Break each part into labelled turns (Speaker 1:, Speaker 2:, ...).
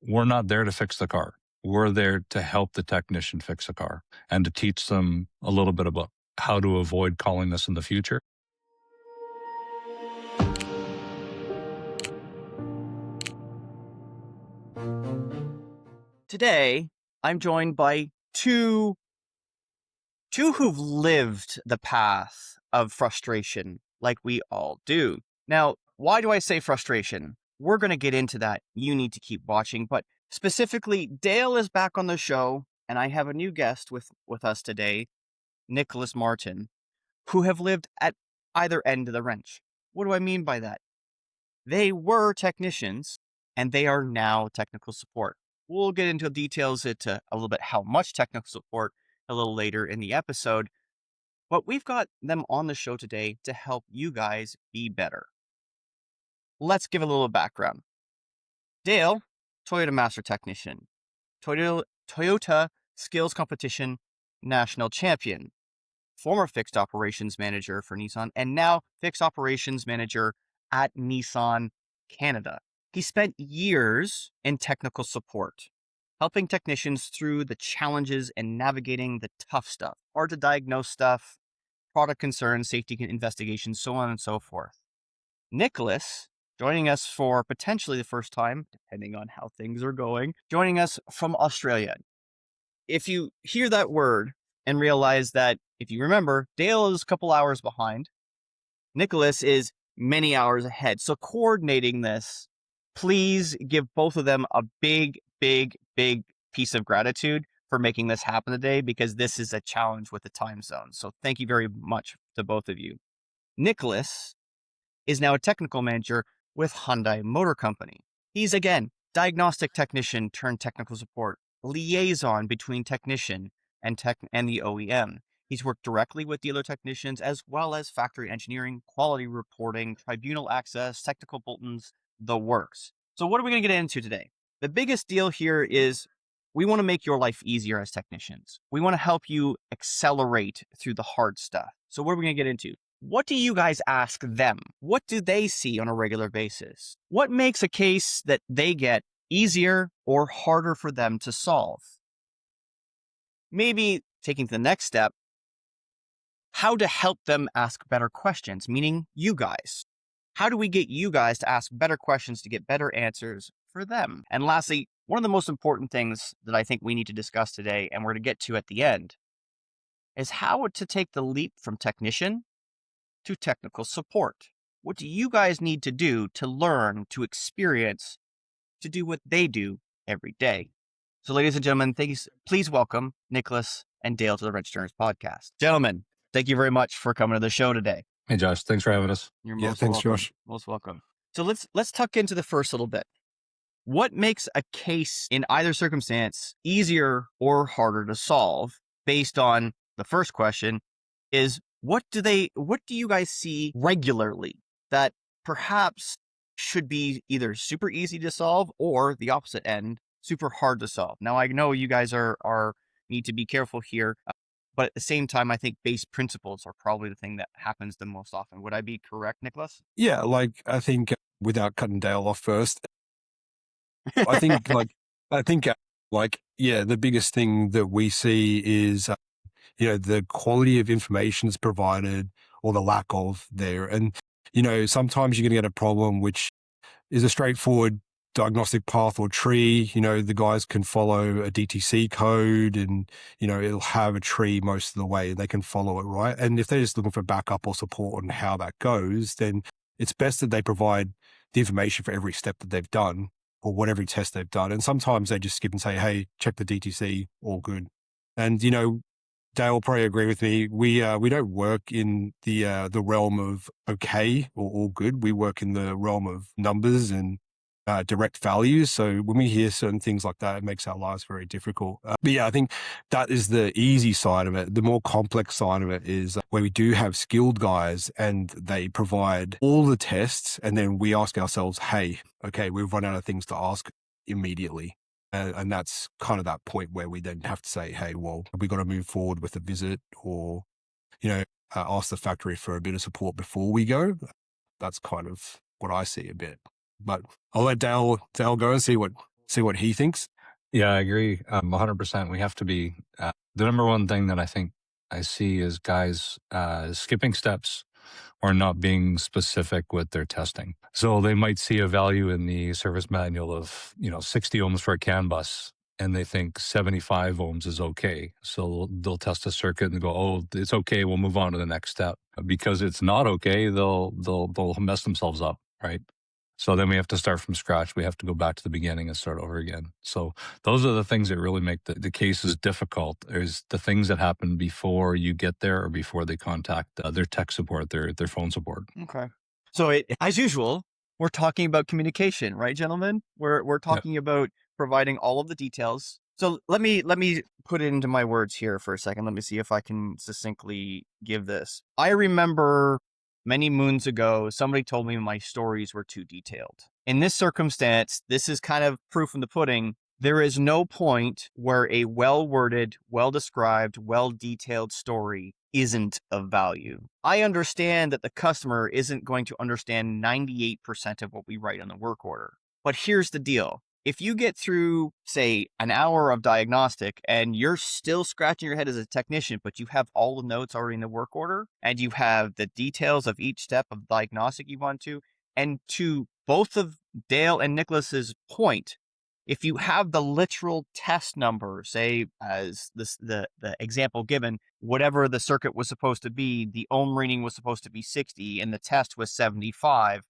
Speaker 1: we're not there to fix the car. We're there to help the technician fix a car and to teach them a little bit about how to avoid calling this in the future.
Speaker 2: Today, I'm joined by two who've lived the path of frustration like we all do. Now, why do I say frustration? We're going to get into that. You need to keep watching. But specifically, Dale is back on the show, and I have a new guest with us today, Nicholas Martin, who have lived at either end of the wrench. What do I mean by that? They were technicians, and they are now technical support. We'll get into details into a little bit how much technical support a little later in the episode, but we've got them on the show today to help you guys be better. Let's give a little background. Dale, Toyota Master Technician, Toyota Skills Competition National Champion, former Fixed Operations Manager for Nissan, and now Fixed Operations Manager at Nissan Canada. He spent years in technical support, helping technicians through the challenges and navigating the tough stuff, hard to diagnose stuff, product concerns, safety investigations, so on and so forth. Nicholas, joining us for potentially the first time, depending on how things are going, joining us from Australia. If you hear that word and realize that, if you remember, Dale is a couple hours behind, Nicholas is many hours ahead. So coordinating this, please give both of them a big piece of gratitude for making this happen today, because this is a challenge with the time zone. So thank you very much to both of you. Nicholas is now a technical manager with Hyundai Motor Company. He's, again, diagnostic technician turned technical support, liaison between technician and the OEM. He's worked directly with dealer technicians as well as factory engineering, quality reporting, tribunal access, technical bulletins, the works. So what are we going to get into today? The biggest deal here is we want to make your life easier as technicians. We want to help you accelerate through the hard stuff. So what are we going to get into? What do you guys ask them? What do they see on a regular basis? What makes a case that they get easier or harder for them to solve? Maybe taking the next step, how to help them ask better questions, meaning you guys. How do we get you guys to ask better questions to get better answers for them? And lastly, one of the most important things that I think we need to discuss today, and we're going to get to at the end, is how to take the leap from technician to technical support. What do you guys need to do to learn, to experience, to do what they do every day? So ladies and gentlemen, please welcome Nicholas and Dale to the Wrench Turners podcast. Gentlemen, thank you very much for coming to the show today.
Speaker 1: Hey, Josh, thanks for having us.
Speaker 2: You're
Speaker 3: most welcome.
Speaker 2: Josh. Most welcome. So let's tuck into the first little bit. What makes a case in either circumstance easier or harder to solve based on the first question is what do you guys see regularly that perhaps should be either super easy to solve or the opposite end, super hard to solve? Now, I know you guys need to be careful here, but at the same time, I think base principles are probably the thing that happens the most often. Would I be correct, Nicholas?
Speaker 3: Yeah, I think without cutting Dale off first, I think the biggest thing that we see is, the quality of information that's provided or the lack of there. And, sometimes you're going to get a problem which is a straightforward diagnostic path or tree. The guys can follow a DTC code and, it'll have a tree most of the way and they can follow it, right? And if they're just looking for backup or support on how that goes, then it's best that they provide the information for every step that they've done or whatever test they've done. And sometimes they just skip and say, hey, check the DTC, all good. And, Dale will probably agree with me. We don't work in the realm of okay or all good. We work in the realm of numbers and direct values. So when we hear certain things like that, it makes our lives very difficult. But yeah, I think that is the easy side of it. The more complex side of it is where we do have skilled guys and they provide all the tests. And then we ask ourselves, hey, okay, we've run out of things to ask immediately. And that's kind of that point where we then have to say, hey, well, we got to move forward with a visit or, ask the factory for a bit of support before we go. That's kind of what I see a bit. But I'll let Dale go and see what see what he thinks.
Speaker 1: Yeah, I agree. 100%. We have to be, the number one thing that I think I see is guys skipping steps or not being specific with their testing. So they might see a value in the service manual of, 60 ohms for a CAN bus, and they think 75 ohms is okay. So they'll test a circuit and go, "Oh, it's okay. We'll move on to the next step." Because it's not okay, they'll mess themselves up, right? So then we have to start from scratch. We have to go back to the beginning and start over again. So those are the things that really make the cases difficult. There's the things that happen before you get there or before they contact their tech support, their phone support.
Speaker 2: Okay. So as usual, we're talking about communication, right, gentlemen? We're
Speaker 1: Yep.
Speaker 2: talking about providing all of the details. So let me put it into my words here for a second. Let me see if I can succinctly give this. I remember many moons ago, somebody told me my stories were too detailed. In this circumstance, this is kind of proof in the pudding. There is no point where a well-worded, well-described, well-detailed story isn't of value. I understand that the customer isn't going to understand 98% of what we write on the work order. But here's the deal. If you get through, say, an hour of diagnostic and you're still scratching your head as a technician, but you have all the notes already in the work order and you have the details of each step of diagnostic you want to, and to both of Dale and Nicholas's point, if you have the literal test number, say as the example given, whatever the circuit was supposed to be, the ohm reading was supposed to be 60 and the test was 75,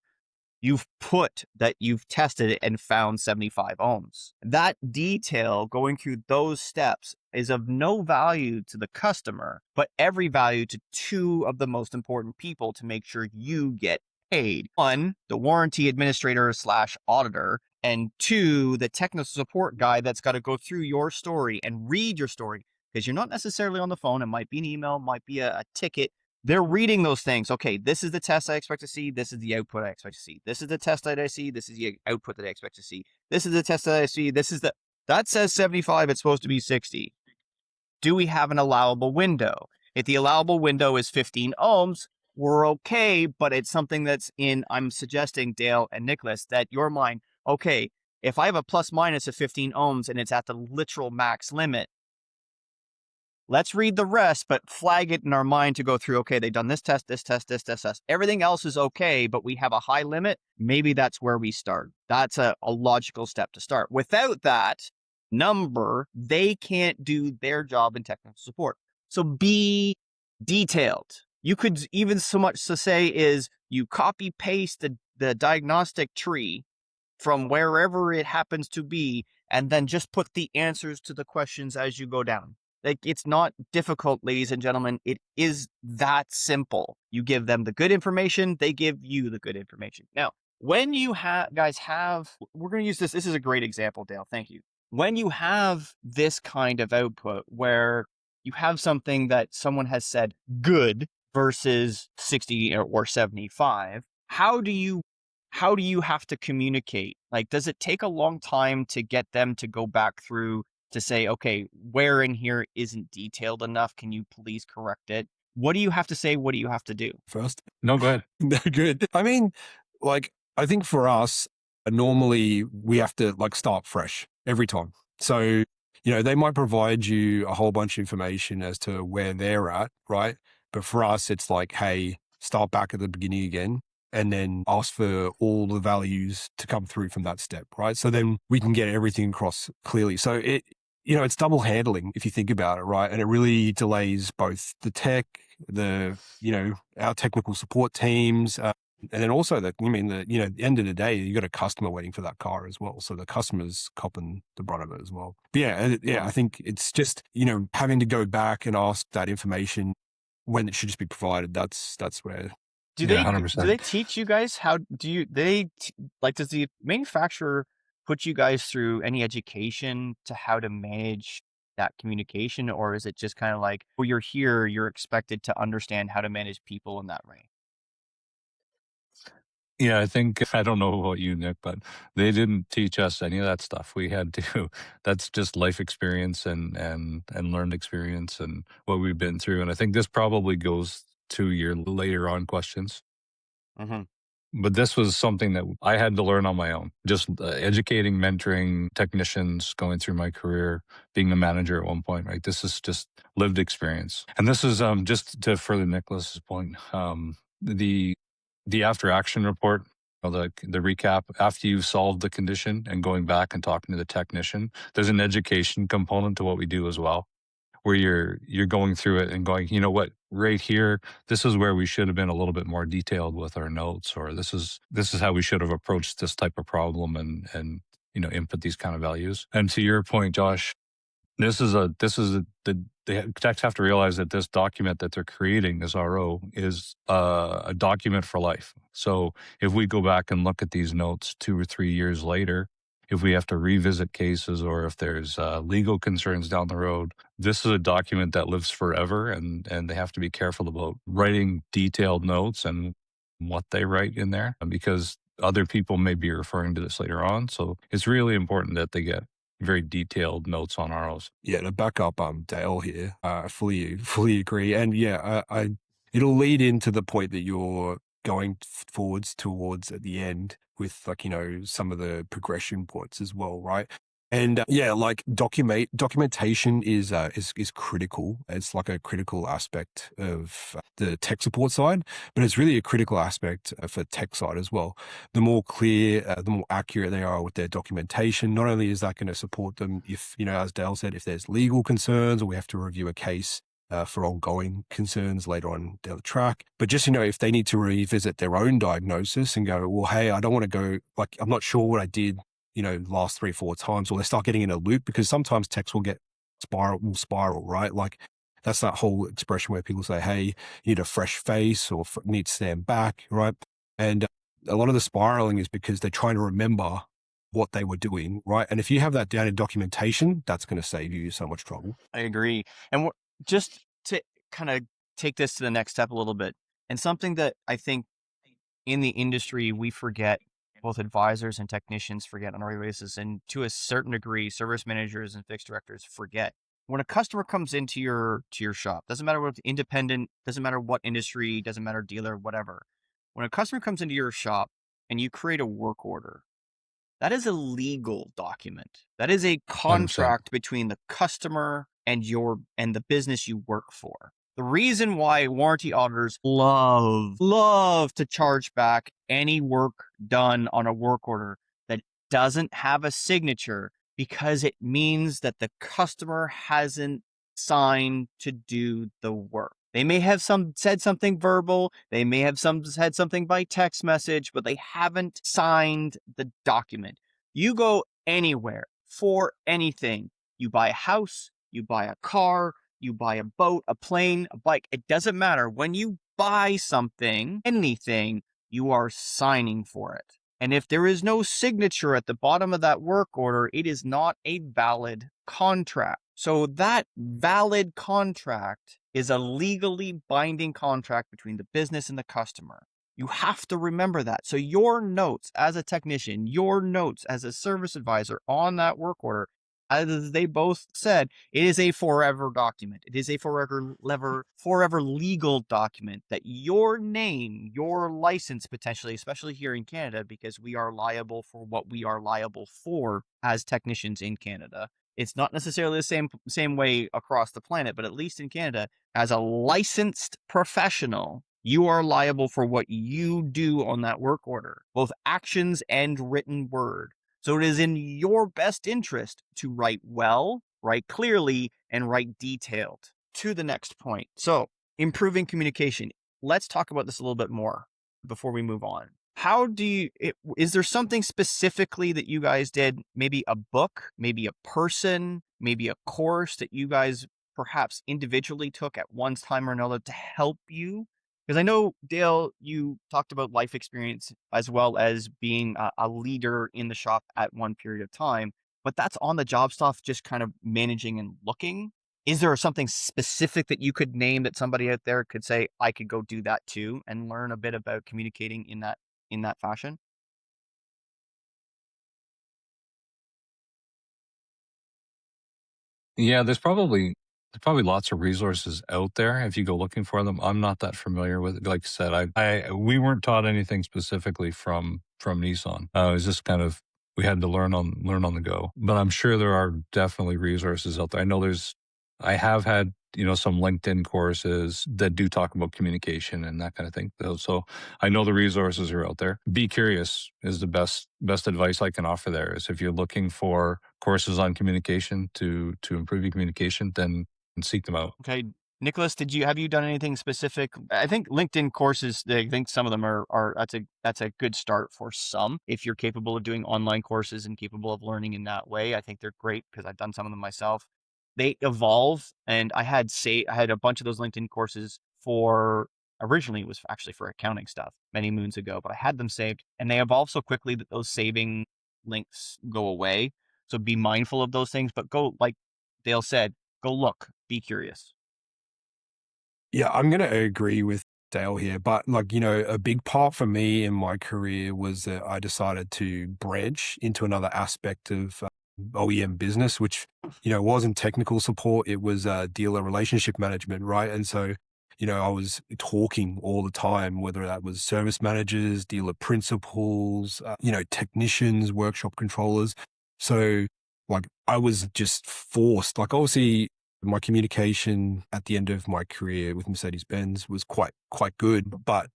Speaker 2: you've put that you've tested it and found 75 ohms. That detail going through those steps is of no value to the customer, but every value to two of the most important people to make sure you get paid. One, the warranty administrator / auditor, and two, the technical support guy that's got to go through your story and read your story, because you're not necessarily on the phone. It might be an email, might be a ticket. They're reading those things. Okay, this is the test I expect to see. This is the output I expect to see. This is the test that I see. This is the output that I expect to see. This is the test that I see. That says 75. It's supposed to be 60. Do we have an allowable window? If the allowable window is 15 ohms, we're okay, but it's something that's I'm suggesting, Dale and Nicholas, that your mind, okay, if I have a plus minus of 15 ohms and it's at the literal max limit, let's read the rest, but flag it in our mind to go through, okay, they've done this test, this test, this test, test. Everything else is okay, but we have a high limit. Maybe that's where we start. That's a logical step to start. Without that number, they can't do their job in technical support. So be detailed. You could even so much to say is you copy paste the diagnostic tree from wherever it happens to be, and then just put the answers to the questions as you go down. Like, it's not difficult, ladies and gentlemen. It is that simple. You give them the good information, they give you the good information. Now, when you guys have, we're going to use this. This is a great example, Dale. Thank you. When you have this kind of output where you have something that someone has said good versus 60 or 75, how do you have to communicate? Like, does it take a long time to get them to go back through to say, okay, where in here isn't detailed enough? Can you please correct it? What do you have to say? What do you have to do?
Speaker 3: First,
Speaker 1: No, go ahead.
Speaker 3: no, good. I mean, like, I think for us, normally we have to start fresh every time. So, they might provide you a whole bunch of information as to where they're at, right? But for us, it's like, hey, start back at the beginning again and then ask for all the values to come through from that step, right? So then we can get everything across clearly. So it's double handling if you think about it, right? And it really delays both the tech, our technical support teams, and then also at the end of the day, you got a customer waiting for that car as well. So the customer's copping the brunt of it as well. But I think it's just, having to go back and ask that information when it should just be provided. That's where.
Speaker 2: Do they teach you guys does the manufacturer put you guys through any education to how to manage that communication? Or is it just kind of like, well, you're here, you're expected to understand how to manage people in that way?
Speaker 1: Yeah, I don't know about you, Nick, but they didn't teach us any of that stuff. We had to, that's just life experience and learned experience and what we've been through. And I think this probably goes to your later on questions.
Speaker 2: Mm-hmm.
Speaker 1: But this was something that I had to learn on my own, just educating, mentoring technicians going through my career, being a manager at one point, right? This is just lived experience. And this is just to further Nicholas's point, the after action report, the recap after you've solved the condition and going back and talking to the technician, there's an education component to what we do as well, where you're going through it and going, you know what, right here, this is where we should have been a little bit more detailed with our notes, or this is how we should have approached this type of problem, and input these kind of values. And to your point, Josh, the techs have to realize that this document that they're creating, this RO, is a document for life. So if we go back and look at these notes 2 or 3 years later, if we have to revisit cases or if there's legal concerns down the road, this is a document that lives forever, and they have to be careful about writing detailed notes and what they write in there, because other people may be referring to this later on. So it's really important that they get very detailed notes on ROs.
Speaker 3: Yeah, to back up Dale here, I fully agree. And yeah, it'll lead into the point that you're going forwards towards at the end with, like, some of the progression points as well, right? And yeah, like documentation is critical. It's like a critical aspect of the tech support side, but it's really a critical aspect for tech side as well. The more clear, the more accurate they are with their documentation, not only is that going to support them if, as Dale said, if there's legal concerns or we have to review a case for ongoing concerns later on down the track, but just, if they need to revisit their own diagnosis and go, well, hey, I don't want to go, like, I'm not sure what I did, last 3 or 4 times, or they start getting in a loop, because sometimes techs will get spiral, right? Like, that's that whole expression where people say, hey, you need a fresh face, or need to stand back, right? And a lot of the spiraling is because they're trying to remember what they were doing, right? And if you have that down in documentation, that's going to save you so much trouble.
Speaker 2: I agree. And just to kind of take this to the next step a little bit, and something that I think in the industry we forget, both advisors and technicians forget on a regular basis, and to a certain degree, service managers and fixed directors forget. When a customer comes into your shop, doesn't matter what independent, doesn't matter what industry, doesn't matter dealer, whatever. When a customer comes into your shop and you create a work order, that is a legal document. That is a
Speaker 1: 100%.
Speaker 2: contract between the customer and the business you work for. The reason why warranty auditors love to charge back any work done on a work order that doesn't have a signature, because it means that the customer hasn't signed to do the work. They may have said something verbal, they may have said something by text message, but they haven't signed the document. You go anywhere for anything. You buy a house, you buy a car, you buy a boat, a plane, a bike. It doesn't matter. When you buy something, anything, you are signing for it. And if there is no signature at the bottom of that work order, it is not a valid contract. So that valid contract is a legally binding contract between the business and the customer. You have to remember that. So your notes as a technician, your notes as a service advisor on that work order, as they both said, it is a forever document. It is a forever legal document that your name, your license potentially, especially here in Canada, because we are liable for what we are liable for as technicians in Canada. It's not necessarily the same way across the planet, but at least in Canada, as a licensed professional, you are liable for what you do on that work order, both actions and written word. So it is in your best interest to write well, write clearly, and write detailed. To the next point. So, improving communication. Let's talk about this a little bit more before we move on. Is there something specifically that you guys did, maybe a book, maybe a person, maybe a course that you guys perhaps individually took at one time or another to help you? Because I know, Dale, you talked about life experience as well as being a leader in the shop at one period of time, but that's on the job stuff, just kind of managing and looking. Is there something specific that you could name that somebody out there could say, I could go do that too, and learn a bit about communicating in that fashion?
Speaker 1: Yeah, there's probably There's probably lots of resources out there if you go looking for them. I'm not that familiar with it. Like I said, we weren't taught anything specifically from Nissan. It was just kind of, we had to learn on the go. But I'm sure there are definitely resources out there. I know I have had, some LinkedIn courses that do talk about communication and that kind of thing. So I know the resources are out there. Be curious is the best advice I can offer there. Is if you're looking for courses on communication to improve your communication, then seek them out.
Speaker 2: Okay. Nicholas, have you done anything specific? I think LinkedIn courses, I think some of them are that's a good start for some. If you're capable of doing online courses and capable of learning in that way, I think they're great because I've done some of them myself. They evolve, and I had a bunch of those LinkedIn courses originally it was actually for accounting stuff many moons ago, but I had them saved, and they evolve so quickly that those saving links go away. So be mindful of those things, but go, like Dale said, go look, be curious.
Speaker 3: Yeah, I'm going to agree with Dale here, but a big part for me in my career was that I decided to branch into another aspect of OEM business, which, wasn't technical support. It was dealer relationship management, right? And so, I was talking all the time, whether that was service managers, dealer principals, technicians, workshop controllers. So I was just forced, obviously my communication at the end of my career with Mercedes-Benz was quite good, but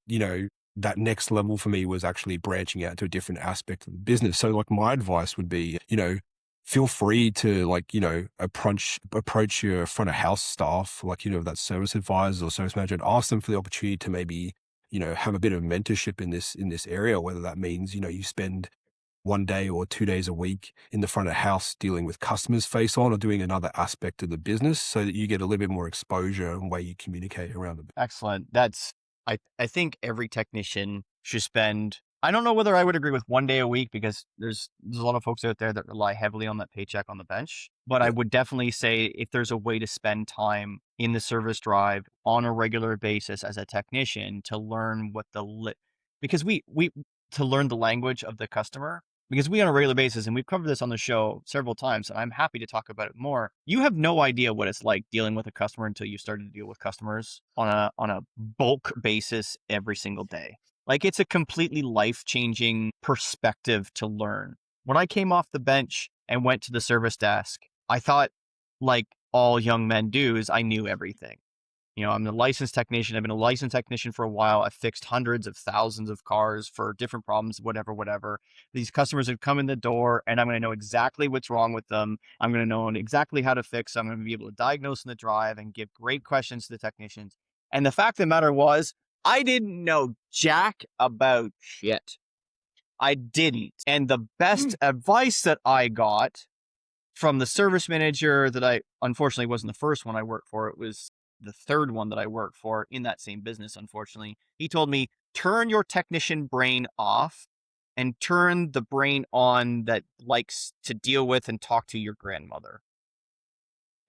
Speaker 3: that next level for me was actually branching out to a different aspect of the business. So my advice would be, feel free to approach your front of house staff, that service advisors or service manager, and ask them for the opportunity to maybe, have a bit of mentorship in this area, whether that means, you spend 1 day or 2 days a week in the front of house dealing with customers face on or doing another aspect of the business so that you get a little bit more exposure and way you communicate around the
Speaker 2: Excellent. I think every technician should spend, I don't know whether I would agree with 1 day a week because there's a lot of folks out there that rely heavily on that paycheck on the bench. But I would definitely say if there's a way to spend time in the service drive on a regular basis as a technician to learn because to learn the language of the customer, because we on a regular basis, and we've covered this on the show several times, and I'm happy to talk about it more. You have no idea what it's like dealing with a customer until you started to deal with customers on a bulk basis every single day. It's a completely life-changing perspective to learn. When I came off the bench and went to the service desk, I thought, like all young men do, is I knew everything. I'm the licensed technician. I've been a licensed technician for a while. I've fixed hundreds of thousands of cars for different problems, whatever. These customers would come in the door and I'm going to know exactly what's wrong with them. I'm going to know exactly how to fix them. I'm going to be able to diagnose in the drive and give great questions to the technicians. And the fact of the matter was, I didn't know jack about shit. I didn't. And the best advice that I got from the service manager that I, unfortunately, wasn't the first one I worked for. It was the third one that I worked for in that same business, unfortunately. He told me, turn your technician brain off and turn the brain on that likes to deal with and talk to your grandmother.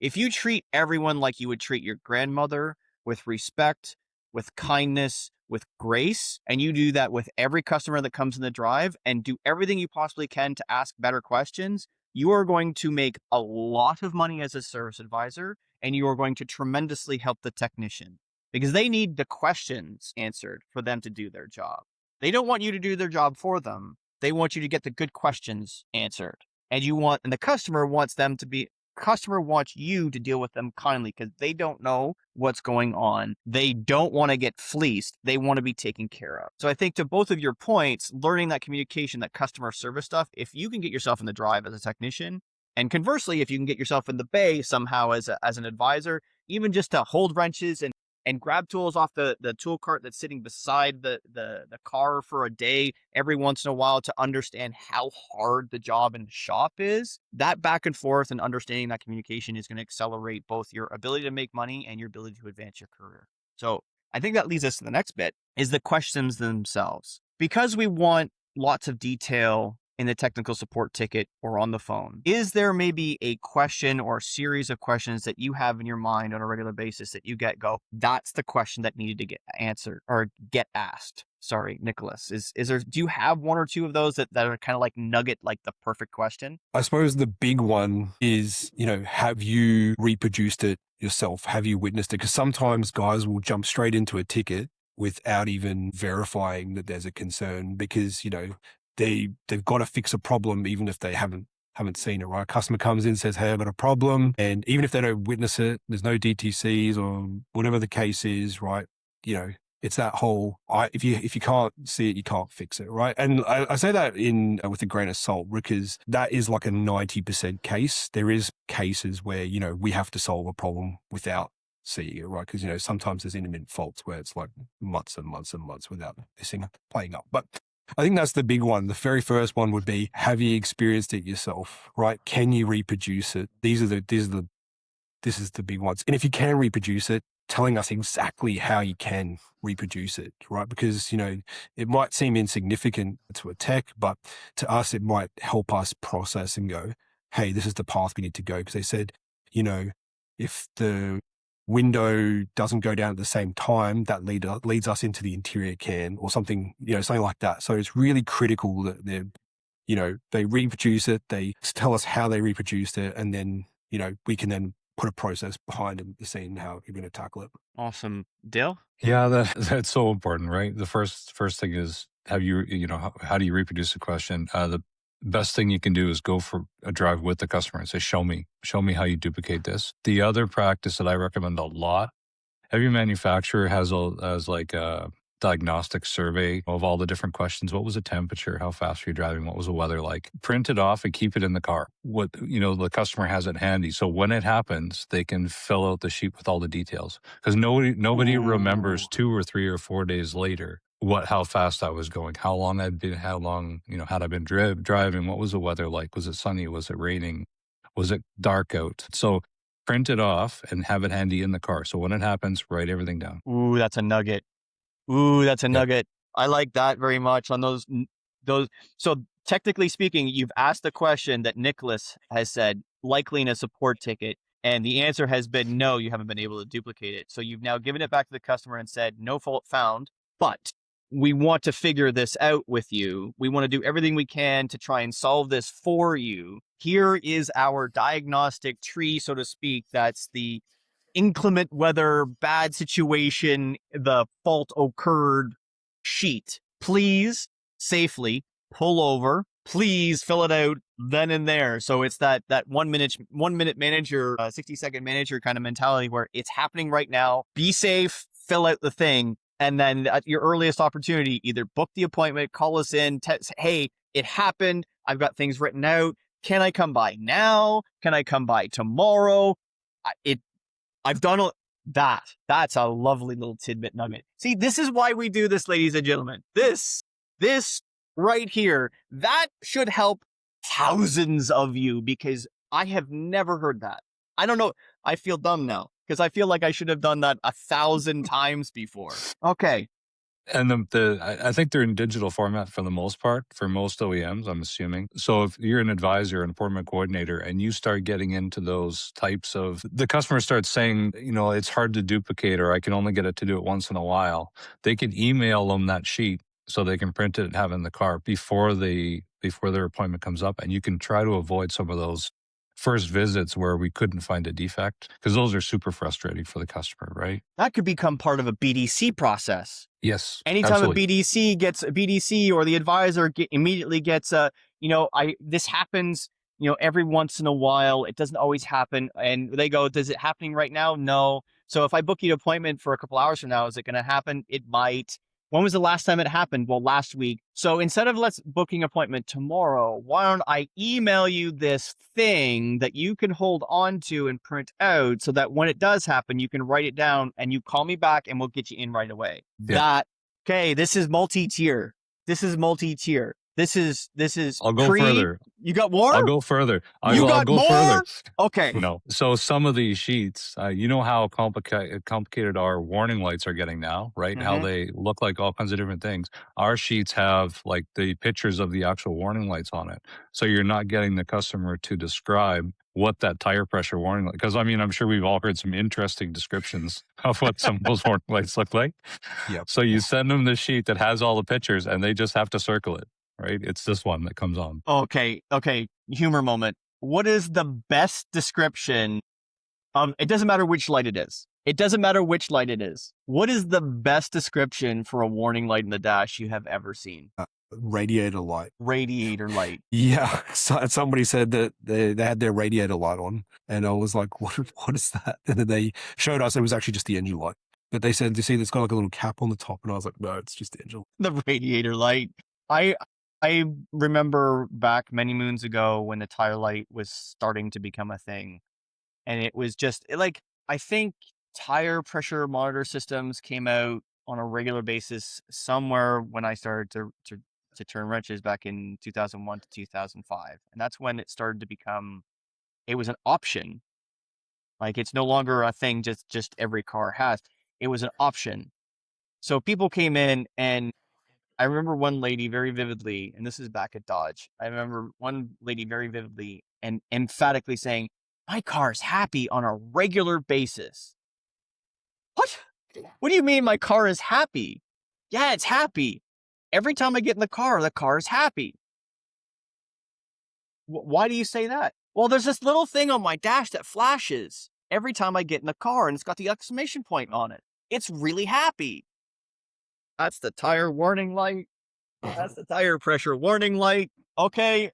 Speaker 2: If you treat everyone like you would treat your grandmother, with respect, with kindness, with grace, and you do that with every customer that comes in the drive and do everything you possibly can to ask better questions, you are going to make a lot of money as a service advisor, and you are going to tremendously help the technician because they need the questions answered for them to do their job. They don't want you to do their job for them. They want you to get the good questions answered. And the customer wants you to deal with them kindly because they don't know what's going on. They don't want to get fleeced. They want to be taken care of. So I think to both of your points, learning that communication, that customer service stuff, if you can get yourself in the drive as a technician, and conversely, if you can get yourself in the bay somehow as an advisor, even just to hold wrenches and grab tools off the tool cart that's sitting beside the car for a day every once in a while to understand how hard the job in the shop is, that back and forth and understanding that communication is going to accelerate both your ability to make money and your ability to advance your career. So I think that leads us to the next bit, is the questions themselves. Because we want lots of detail in the technical support ticket or on the phone, is there maybe a question or a series of questions that you have in your mind on a regular basis that you that's the question that needed to get answered or get asked? Sorry, Nicholas. Is there? Do you have one or two of those that are kind of like nugget, like the perfect question?
Speaker 3: I suppose the big one is, have you reproduced it yourself? Have you witnessed it? Because sometimes guys will jump straight into a ticket without even verifying that there's a concern because, they've got to fix a problem even if they haven't seen it, right? A customer comes in, says, hey, I've got a problem. And even if they don't witness it, there's no DTCs or whatever the case is, right? It's that whole, if you can't see it, you can't fix it, right? And I say that with a grain of salt because that is like a 90% case. There is cases where, we have to solve a problem without seeing it, right? Because, sometimes there's intermittent faults where it's like months and months and months without this thing playing up. But I think that's the big one. The very first one would be, have you experienced it yourself, right? Can you reproduce it? This is the big ones. And if you can reproduce it, telling us exactly how you can reproduce it, right? Because, it might seem insignificant to a tech, but to us, it might help us process and go, hey, this is the path we need to go. Because they said, if the window doesn't go down at the same time, that leads us into the interior can or something, something like that. So it's really critical that they reproduce it, they tell us how they reproduced it, and then, we can then put a process behind them to see how you're going to tackle it.
Speaker 2: Awesome. Dale?
Speaker 1: Yeah, that's so important, right? The first thing is, how do you reproduce a question? The best thing you can do is go for a drive with the customer and say, show me how you duplicate this. The other practice that I recommend a lot, every manufacturer has like a diagnostic survey of all the different questions. What was the temperature? How fast were you driving? What was the weather like? Print it off and keep it in the car. The customer has it handy. So when it happens, they can fill out the sheet with all the details. Because nobody remembers 2 or 3 or 4 days later how fast I was going, how long had I been driving, what was the weather like? Was it sunny? Was it raining? Was it dark out? So print it off and have it handy in the car. So when it happens, write everything down.
Speaker 2: Ooh, that's a nugget. Nugget. I like that very much on those. So technically speaking, you've asked the question that Nicholas has said, likely in a support ticket, and the answer has been no, you haven't been able to duplicate it. So you've now given it back to the customer and said, no fault found, but we want to figure this out with you. We want to do everything we can to try and solve this for you. Here is our diagnostic tree, so to speak. That's the inclement weather, bad situation, the fault occurred sheet. Please safely pull over. Please fill it out then and there. So it's that 1 minute manager, 60-second manager kind of mentality where it's happening right now. Be safe, fill out the thing. And then at your earliest opportunity, either book the appointment, call us in, hey, it happened. I've got things written out. Can I come by now? Can I come by tomorrow? I've done that. That's a lovely little tidbit nugget. See, this is why we do this, ladies and gentlemen. This right here, that should help thousands of you because I have never heard that. I don't know. I feel dumb now because I feel like I should have done that 1,000 times before. Okay.
Speaker 1: And I think they're in digital format for the most part, for most OEMs, I'm assuming. So if you're an advisor, an appointment coordinator, and you start getting into those types of, the customer starts saying, it's hard to duplicate, or I can only get it to do it once in a while, they can email them that sheet so they can print it and have it in the car before their appointment comes up. And you can try to avoid some of those first visits where we couldn't find a defect, because those are super frustrating for the customer, right?
Speaker 2: That could become part of a BDC process.
Speaker 1: Yes.
Speaker 2: Anytime
Speaker 1: absolutely.
Speaker 2: a BDC or the advisor immediately gets this happens, every once in a while. It doesn't always happen. And they go, is it happening right now? No. So if I book you an appointment for a couple hours from now, is it going to happen? It might. When was the last time it happened? Well, last week. So instead of let's booking appointment tomorrow, why don't I email you this thing that you can hold on to and print out so that when it does happen, you can write it down and you call me back and we'll get you in right away.
Speaker 1: Yeah.
Speaker 2: This is multi-tier. This is
Speaker 1: I'll go further.
Speaker 2: You got more?
Speaker 1: I'll go further.
Speaker 2: You got
Speaker 1: I'll go
Speaker 2: more?
Speaker 1: further.
Speaker 2: Okay.
Speaker 1: No. So some of these sheets, you know how complicated our warning lights are getting now, right? How
Speaker 2: Mhm.
Speaker 1: they look like all kinds of different things. Our sheets have like the pictures of the actual warning lights on it. So you're not getting the customer to describe what that tire pressure warning light, because I mean, I'm sure we've all heard some interesting descriptions of what some of those warning lights look like.
Speaker 3: Yep.
Speaker 1: So you send them the sheet that has all the pictures and they just have to circle it, right? It's this one that comes on.
Speaker 2: Okay. Humor moment. What is the best description of, it doesn't matter which light it is. It doesn't matter which light it is. What is the best description for a warning light in the dash you have ever seen?
Speaker 3: Radiator light.
Speaker 2: Radiator light.
Speaker 3: Yeah. So somebody said that they had their radiator light on, and I was like, what is that? And then they showed us it was actually just the engine light. But they said, you see, it's got like a little cap on the top. And I was like, no, it's just the engine.
Speaker 2: The radiator light. I remember back many moons ago when the tire light was starting to become a thing. And it was just like, I think tire pressure monitor systems came out on a regular basis somewhere when I started to turn wrenches back in 2001 to 2005. And that's when it started to become, it was an option. Like, it's no longer a thing just every car has. It was an option. So people came in, and I remember one lady very vividly, and this is back at Dodge. I remember one lady very vividly and emphatically saying, "My car's happy on a regular basis." What? What do you mean my car is happy? Yeah, it's happy. Every time I get in the car is happy. Why do you say that? Well, there's this little thing on my dash that flashes every time I get in the car, and it's got the exclamation point on it. It's really happy. That's the tire warning light. That's the tire pressure warning light. Okay.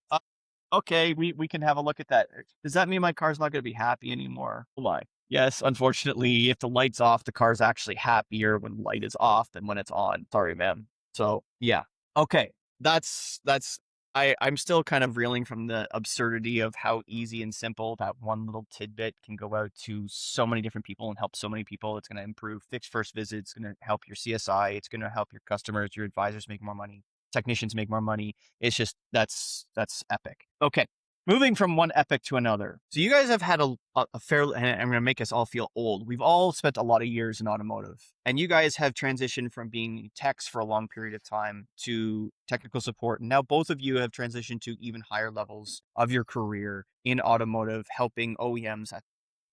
Speaker 2: Okay, we can have a look at that. Does that mean my car's not going to be happy anymore? Oh my. Yes, unfortunately, if the light's off, the car's actually happier when the light is off than when it's on. Sorry, man. So, yeah. Okay. I'm still kind of reeling from the absurdity of how easy and simple that one little tidbit can go out to so many different people and help so many people. It's going to improve fixed first visits. It's going to help your CSI. It's going to help your customers, your advisors make more money, technicians make more money. It's just, that's epic. Okay. Moving from one epic to another. So you guys have had a fair, and I'm going to make us all feel old. We've all spent a lot of years in automotive, and you guys have transitioned from being techs for a long period of time to technical support. And now both of you have transitioned to even higher levels of your career in automotive, helping OEMs at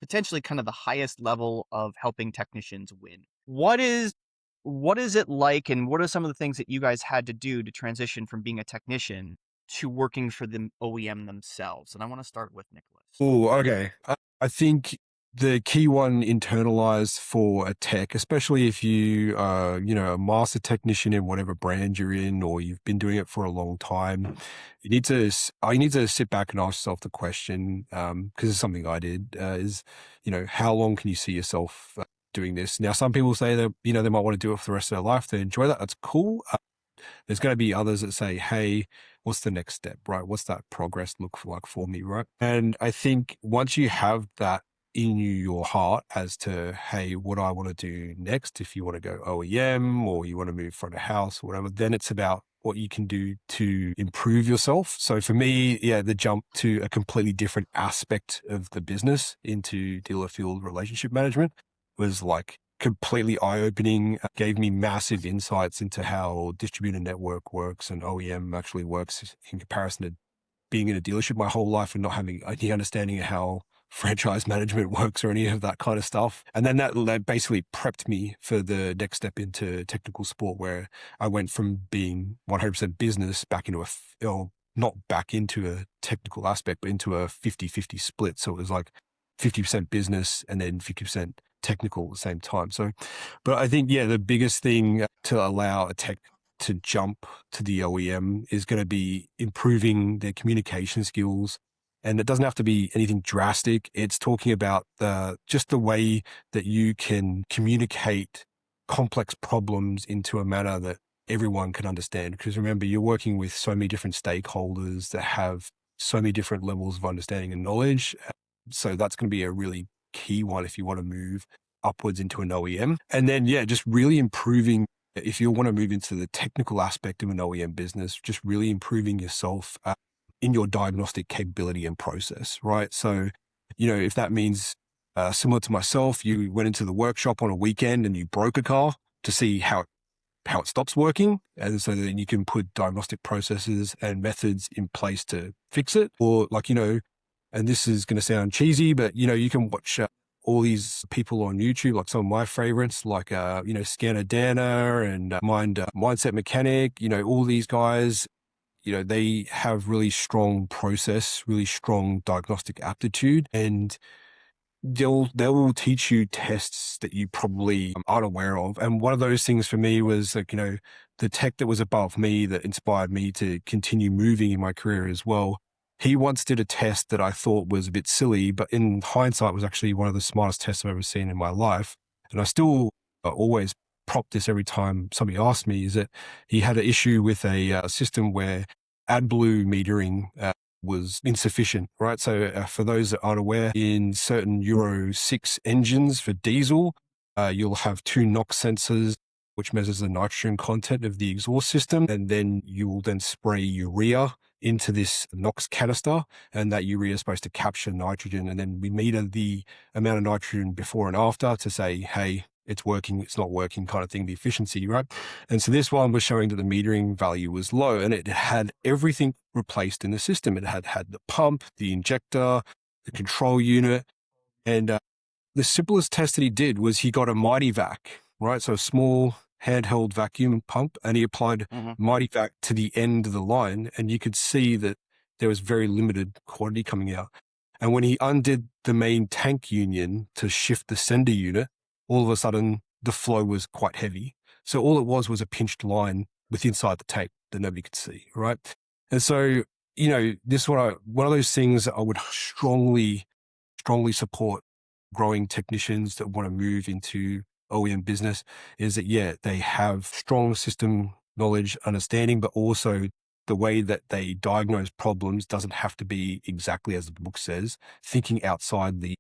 Speaker 2: potentially kind of the highest level of helping technicians win. What is it like, and what are some of the things that you guys had to do to transition from being a technician to working for the OEM themselves? And I want to start with Nicholas.
Speaker 3: Oh, okay. I think the key one internalized for a tech, especially if you are, a master technician in whatever brand you're in, or you've been doing it for a long time, you need to sit back and ask yourself the question, because it's something I did, is, how long can you see yourself doing this? Now, some people say that, they might want to do it for the rest of their life. They enjoy that. That's cool. There's going to be others that say, hey, what's the next step, right? What's that progress look like for me, right? And I think once you have that in your heart as to, hey, what do I want to do next? If you want to go OEM or you want to move front of house or whatever, then it's about what you can do to improve yourself. So for me, the jump to a completely different aspect of the business into dealer field relationship management was like completely eye-opening, gave me massive insights into how distributor network works and OEM actually works in comparison to being in a dealership my whole life and not having any understanding of how franchise management works or any of that kind of stuff. And then that basically prepped me for the next step into technical support, where I went from being 100% business back into not back into a technical aspect, but into a 50-50 split. So it was like 50% business and then 50% technical at the same time. So, but I think, the biggest thing to allow a tech to jump to the OEM is going to be improving their communication skills. And it doesn't have to be anything drastic. It's talking about just the way that you can communicate complex problems into a manner that everyone can understand. Because remember, you're working with so many different stakeholders that have so many different levels of understanding and knowledge. So that's going to be a really key one if you want to move upwards into an OEM. And then, just really improving if you want to move into the technical aspect of an OEM business, just really improving yourself in your diagnostic capability and process, right? So, if that means similar to myself, you went into the workshop on a weekend and you broke a car to see how it stops working. And so then you can put diagnostic processes and methods in place to fix it. Or and this is going to sound cheesy, but you can watch all these people on YouTube, like some of my favorites, like Scanner Dana and Mindset Mechanic. All these guys, they have really strong process, really strong diagnostic aptitude, and they will teach you tests that you probably aren't aware of. And one of those things for me was the tech that was above me that inspired me to continue moving in my career as well. He once did a test that I thought was a bit silly, but in hindsight was actually one of the smartest tests I've ever seen in my life. And I still always prop this every time somebody asks me, is that he had an issue with a system where AdBlue metering was insufficient, right? So for those that aren't aware, in certain Euro 6 engines for diesel, you'll have 2 NOx sensors, which measures the nitrogen content of the exhaust system. And then you will then spray urea into this NOx canister, and that urea is supposed to capture nitrogen. And then we meter the amount of nitrogen before and after to say, hey, it's working, it's not working kind of thing, the efficiency, right? And so this one was showing that the metering value was low, and it had everything replaced in the system. It had the pump, the injector, the control unit. And the simplest test that he did was he got a Mighty Vac, right? So a small handheld vacuum pump, and he applied Mighty Vac to the end of the line, and you could see that there was very limited quantity coming out. And when he undid the main tank union to shift the sender unit, all of a sudden the flow was quite heavy. So all it was a pinched line with inside the tank that nobody could see, right? And so, this is one of those things that I would strongly support growing technicians that want to move into OEM business, is that, they have strong system knowledge, understanding, but also the way that they diagnose problems doesn't have to be exactly as the book says, thinking outside the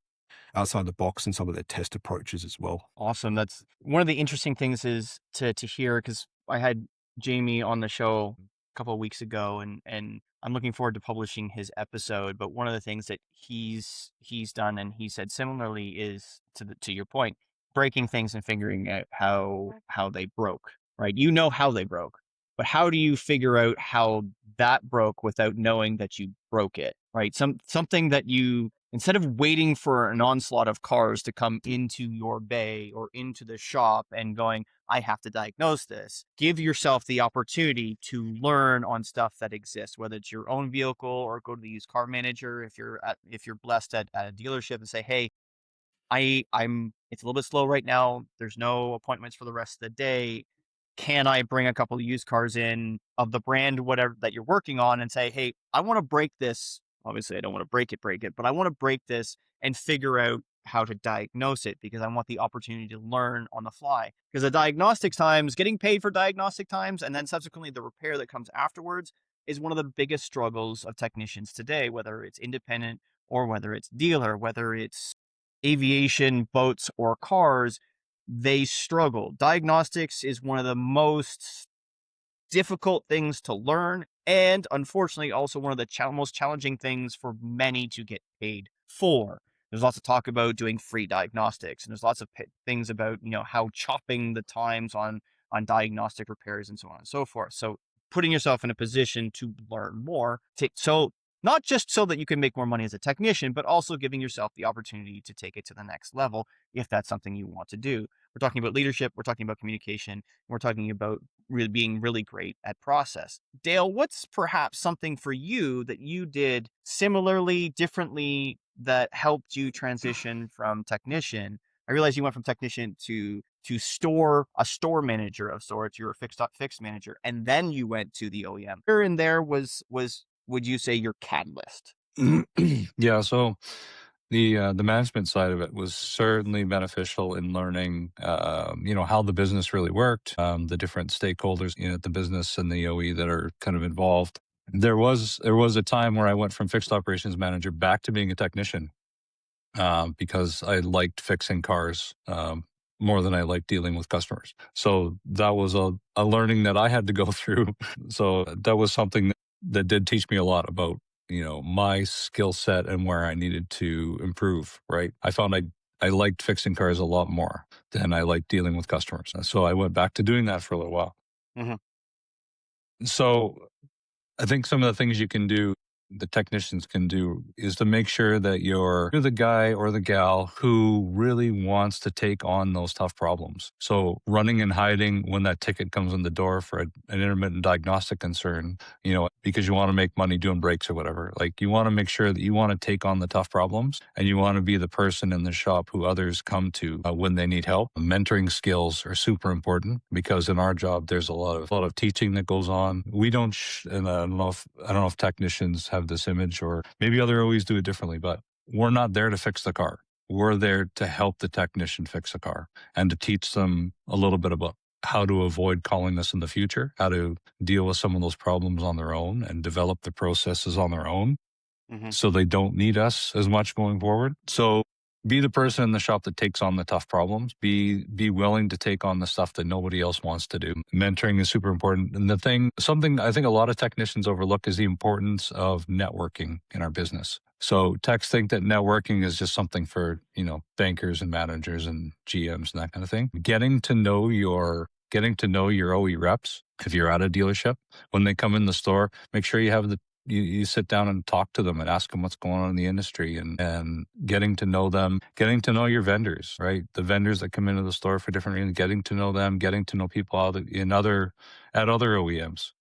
Speaker 3: box and some of their test approaches as well.
Speaker 2: Awesome. That's one of the interesting things is to hear, because I had Jamie on the show a couple of weeks ago, and I'm looking forward to publishing his episode. But one of the things that he's done, and he said similarly, is to your point, breaking things and figuring out how they broke, right? You know how they broke, but how do you figure out how that broke without knowing that you broke it, right? Something that you, instead of waiting for an onslaught of cars to come into your bay or into the shop and going, I have to diagnose this, give yourself the opportunity to learn on stuff that exists, whether it's your own vehicle or go to the used car manager if you're blessed at a dealership, and say, hey, I'm it's a little bit slow right now. There's no appointments for the rest of the day. Can I bring a couple of used cars in of the brand, whatever that you're working on, and say, hey, I want to break this. Obviously, I don't want to break it, but I want to break this and figure out how to diagnose it, because I want the opportunity to learn on the fly. Because the diagnostic times, getting paid for diagnostic times, and then subsequently the repair that comes afterwards, is one of the biggest struggles of technicians today, whether it's independent or whether it's dealer, whether it's aviation, boats, or cars. They struggle. Diagnostics is one of the most difficult things to learn, and unfortunately also one of the most challenging things for many to get paid for. There's lots of talk about doing free diagnostics, and there's lots of things about how chopping the times on diagnostic repairs and so on and so forth. So putting yourself in a position to learn more, so not just so that you can make more money as a technician, but also giving yourself the opportunity to take it to the next level if that's something you want to do. We're talking about leadership, we're talking about communication, we're talking about really being really great at process. Dale, what's perhaps something for you that you did similarly, differently, that helped you transition from technician? I realize you went from technician to a store manager of sorts. You're a fixed manager, and then you went to the OEM. Where in there was would you say your catalyst?
Speaker 1: Yeah, so the management side of it was certainly beneficial in learning, how the business really worked, the different stakeholders in the business and the OE that are kind of involved. There was a time where I went from fixed operations manager back to being a technician because I liked fixing cars. more than I like dealing with customers. So that was a learning that I had to go through. So that was something that did teach me a lot about, my skill set and where I needed to improve, right? I found I liked fixing cars a lot more than I liked dealing with customers. So I went back to doing that for a little while.
Speaker 2: Mm-hmm.
Speaker 1: So I think some of the things you can do, the technicians can do, is to make sure that you're the guy or the gal who really wants to take on those tough problems. So running and hiding when that ticket comes in the door for an intermittent diagnostic concern, because you want to make money doing breaks or whatever. Like, you want to make sure that you want to take on the tough problems, and you want to be the person in the shop who others come to when they need help. Mentoring skills are super important, because in our job there's a lot of teaching that goes on. We don't, and I don't know if technicians have this image, or maybe other OEs do it differently, but we're not there to fix the car. We're there to help the technician fix a car, and to teach them a little bit about how to avoid calling us in the future, how to deal with some of those problems on their own and develop the processes on their own,
Speaker 2: Mm-hmm.
Speaker 1: so they don't need us as much going forward. So be the person in the shop that takes on the tough problems. Be willing to take on the stuff that nobody else wants to do. Mentoring is super important. And something I think a lot of technicians overlook is the importance of networking in our business. So techs think that networking is just something for, bankers and managers and GMs and that kind of thing. Getting to know your OE reps, if you're at a dealership, when they come in the store, make sure you have you sit down and talk to them and ask them what's going on in the industry, and getting to know them, getting to know your vendors, right? The vendors that come into the store for different reasons, getting to know them, getting to know people at other OEMs.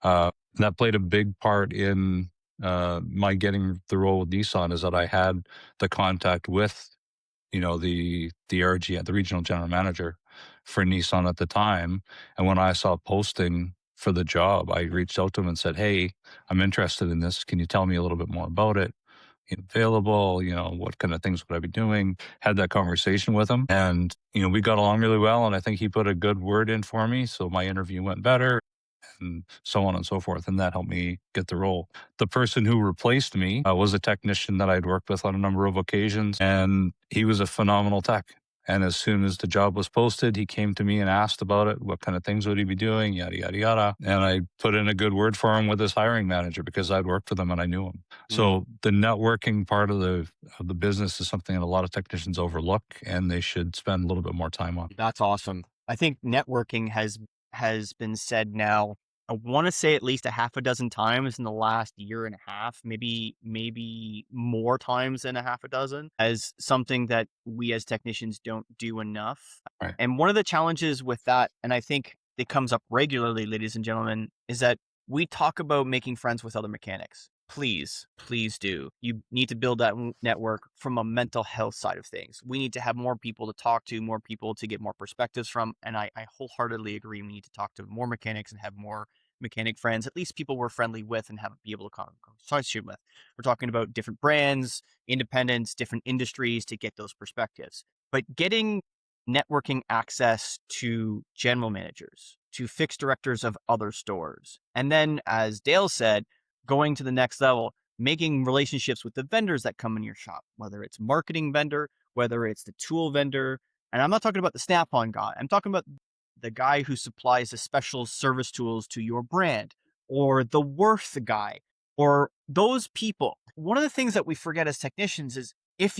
Speaker 1: That played a big part in my getting the role with Nissan, is that I had the contact with, the RG, the regional general manager for Nissan at the time. And when I saw a posting for the job, I reached out to him and said, "Hey, I'm interested in this. Can you tell me a little bit more about it? Available, what kind of things would I be doing?" Had that conversation with him, and, we got along really well. And I think he put a good word in for me. So my interview went better, and so on and so forth. And that helped me get the role. The person who replaced me was a technician that I'd worked with on a number of occasions, and he was a phenomenal tech. And as soon as the job was posted, he came to me and asked about it. What kind of things would he be doing? Yada, yada, yada. And I put in a good word for him with his hiring manager, because I'd worked for them and I knew him.
Speaker 2: Mm-hmm.
Speaker 1: So the networking part of the business is something that a lot of technicians overlook, and they should spend a little bit more time on.
Speaker 2: That's awesome. I think networking has been said now, I want to say at least a half a dozen times in the last year and a half, maybe more times than a half a dozen, as something that we as technicians don't do enough.
Speaker 1: Right.
Speaker 2: And one of the challenges with that, and I think it comes up regularly, ladies and gentlemen, is that we talk about making friends with other mechanics. Please do. You need to build that network from a mental health side of things. We need to have more people to talk to, more people to get more perspectives from. And I wholeheartedly agree. We need to talk to more mechanics and have more mechanic friends, at least people we're friendly with and be able to conversation with. We're talking about different brands, independents, different industries to get those perspectives. But getting networking access to general managers, to fixed directors of other stores. And then, as Dale said, going to the next level, making relationships with the vendors that come in your shop, whether it's marketing vendor, whether it's the tool vendor. And I'm not talking about the Snap-on guy. I'm talking about the guy who supplies the special service tools to your brand, or the Worth guy, or those people. One of the things that we forget as technicians is if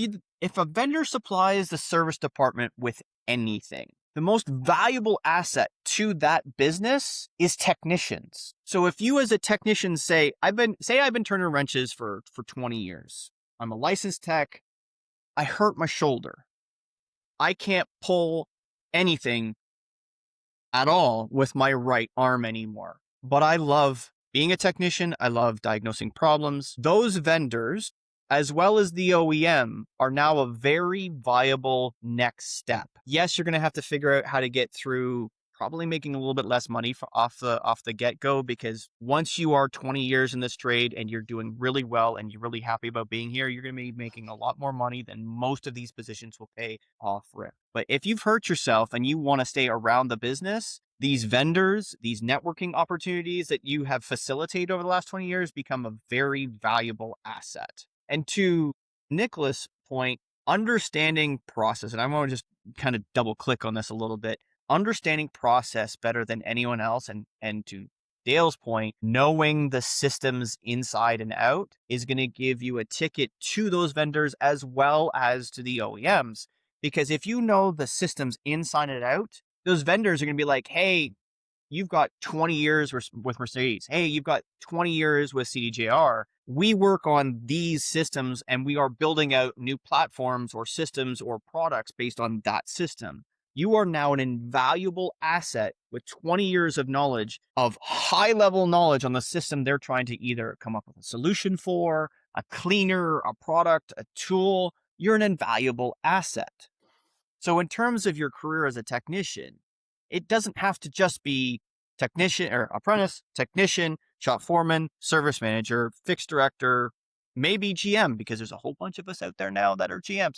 Speaker 2: a vendor supplies the service department with anything, the most valuable asset to that business is technicians. So if you as a technician say I've been turning wrenches for 20 years. I'm a licensed tech. I hurt my shoulder. I can't pull anything at all with my right arm anymore. But I love being a technician. I love diagnosing problems. Those vendors, as well as the OEM, are now a very viable next step. Yes, you're going to have to figure out how to get through probably making a little bit less money off the get-go, because once you are 20 years in this trade and you're doing really well and you're really happy about being here, you're going to be making a lot more money than most of these positions will pay off rip. But if you've hurt yourself and you want to stay around the business, these vendors, these networking opportunities that you have facilitated over the last 20 years become a very valuable asset. And to Nicholas' point, understanding process, and I want to just kind of double click on this a little bit. Understanding process better than anyone else, and to Dale's point, knowing the systems inside and out is going to give you a ticket to those vendors as well as to the OEMs. Because if you know the systems inside and out, those vendors are going to be like, hey, you've got 20 years with Mercedes. Hey, you've got 20 years with CDJR. We work on these systems and we are building out new platforms or systems or products based on that system. You are now an invaluable asset with 20 years of knowledge, of high level knowledge on the system they're trying to either come up with a solution for, a cleaner, a product, a tool. You're an invaluable asset. So in terms of your career as a technician, it doesn't have to just be technician or apprentice, technician, shop foreman, service manager, fixed director, maybe GM, because there's a whole bunch of us out there now that are GMs.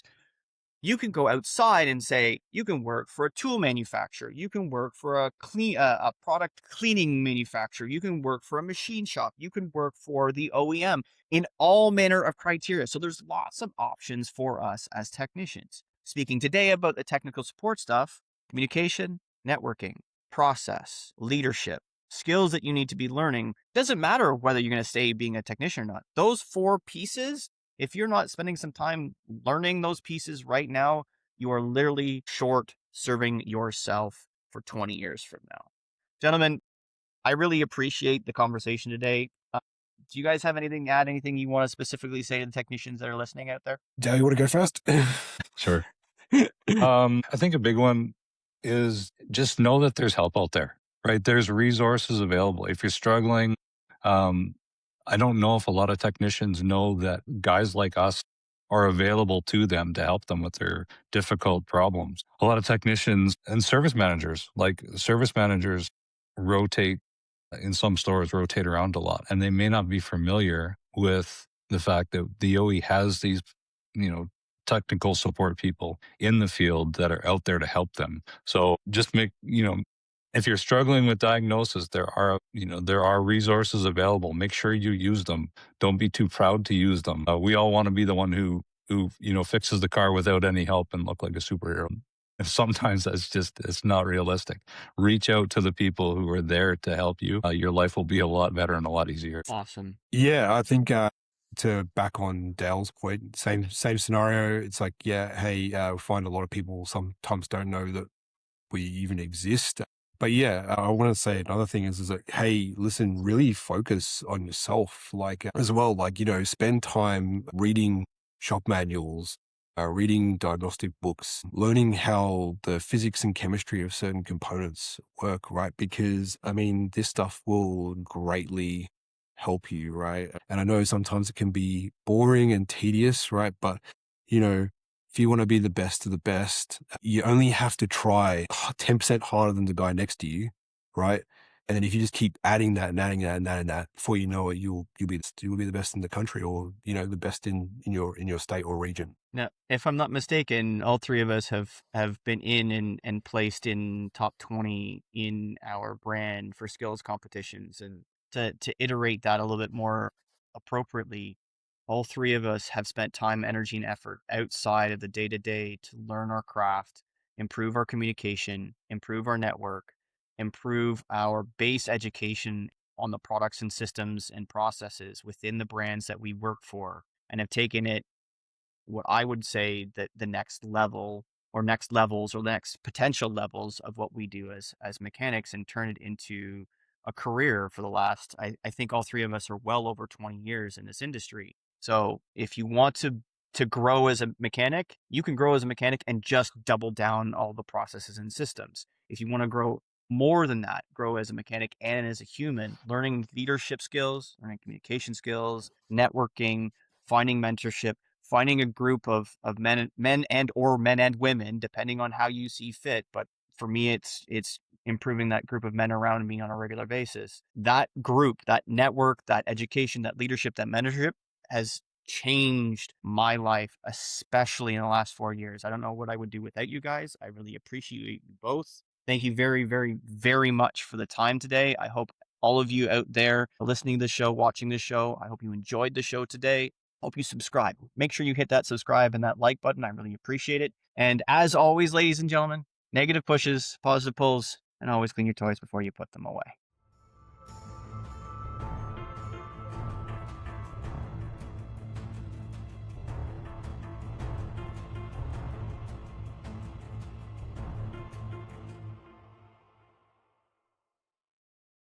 Speaker 2: You can go outside and say, you can work for a tool manufacturer. You can work for a product cleaning manufacturer. You can work for a machine shop. You can work for the OEM in all manner of criteria. So there's lots of options for us as technicians. Speaking today about the technical support stuff, communication, networking, process, leadership, skills that you need to be learning. Doesn't matter whether you're going to stay being a technician or not. Those 4 pieces, if you're not spending some time learning those pieces right now, you are literally short serving yourself for 20 years from now. Gentlemen, I really appreciate the conversation today. Do you guys have anything to add, anything you want to specifically say to the technicians that are listening out there?
Speaker 3: Dale, you want to go first?
Speaker 1: Sure. I think a big one is just know that there's help out there, right? There's resources available. If you're struggling, I don't know if a lot of technicians know that guys like us are available to them to help them with their difficult problems. A lot of technicians and service managers rotate in some stores, rotate around a lot, and they may not be familiar with the fact that the OE has these, technical support people in the field that are out there to help them. So just if you're struggling with diagnosis, there are resources available. Make sure you use them. Don't be too proud to use them. We all want to be the one who fixes the car without any help and look like a superhero. And sometimes it's not realistic. Reach out to the people who are there to help you. Your life will be a lot better and a lot easier.
Speaker 2: Awesome.
Speaker 3: Yeah, I think to back on Dale's point, same scenario. It's like, we find a lot of people sometimes don't know that we even exist. But yeah, I want to say another thing is that, hey, listen, really focus on yourself, as well. Spend time reading shop manuals, reading diagnostic books, learning how the physics and chemistry of certain components work, right? Because, this stuff will greatly help you, right? And I know sometimes it can be boring and tedious, right? But, if you want to be the best of the best, you only have to try 10% harder than the guy next to you, right? And then if you just keep adding that and adding that and adding that, before you know it, you'll be the best in the country, or the best in your state or region.
Speaker 2: Now, if I'm not mistaken, all 3 of us have been in and placed in top 20 in our brand for skills competitions. And to iterate that a little bit more appropriately, all 3 of us have spent time, energy, and effort outside of the day-to-day to learn our craft, improve our communication, improve our network, improve our base education on the products and systems and processes within the brands that we work for, and have taken it, what I would say, that the next level or next levels or the next potential levels of what we do as mechanics, and turn it into a career for the last, I think all 3 of us are well over 20 years in this industry. So if you want to grow as a mechanic, you can grow as a mechanic and just double down all the processes and systems. If you want to grow more than that, grow as a mechanic and as a human, learning leadership skills, learning communication skills, networking, finding mentorship, finding a group of men and women, depending on how you see fit. But for me, it's improving that group of men around me on a regular basis. That group, that network, that education, that leadership, that mentorship has changed my life, especially in the last 4 years. I don't know what I would do without you guys. I really appreciate you both. Thank you very, very, very much for the time today. I hope all of you out there listening to the show, watching the show, I hope you enjoyed the show today. hope you subscribe. Make sure you hit that subscribe and that like button. I really appreciate it. And as always, ladies and gentlemen, negative pushes, positive pulls, and always clean your toys before you put them away.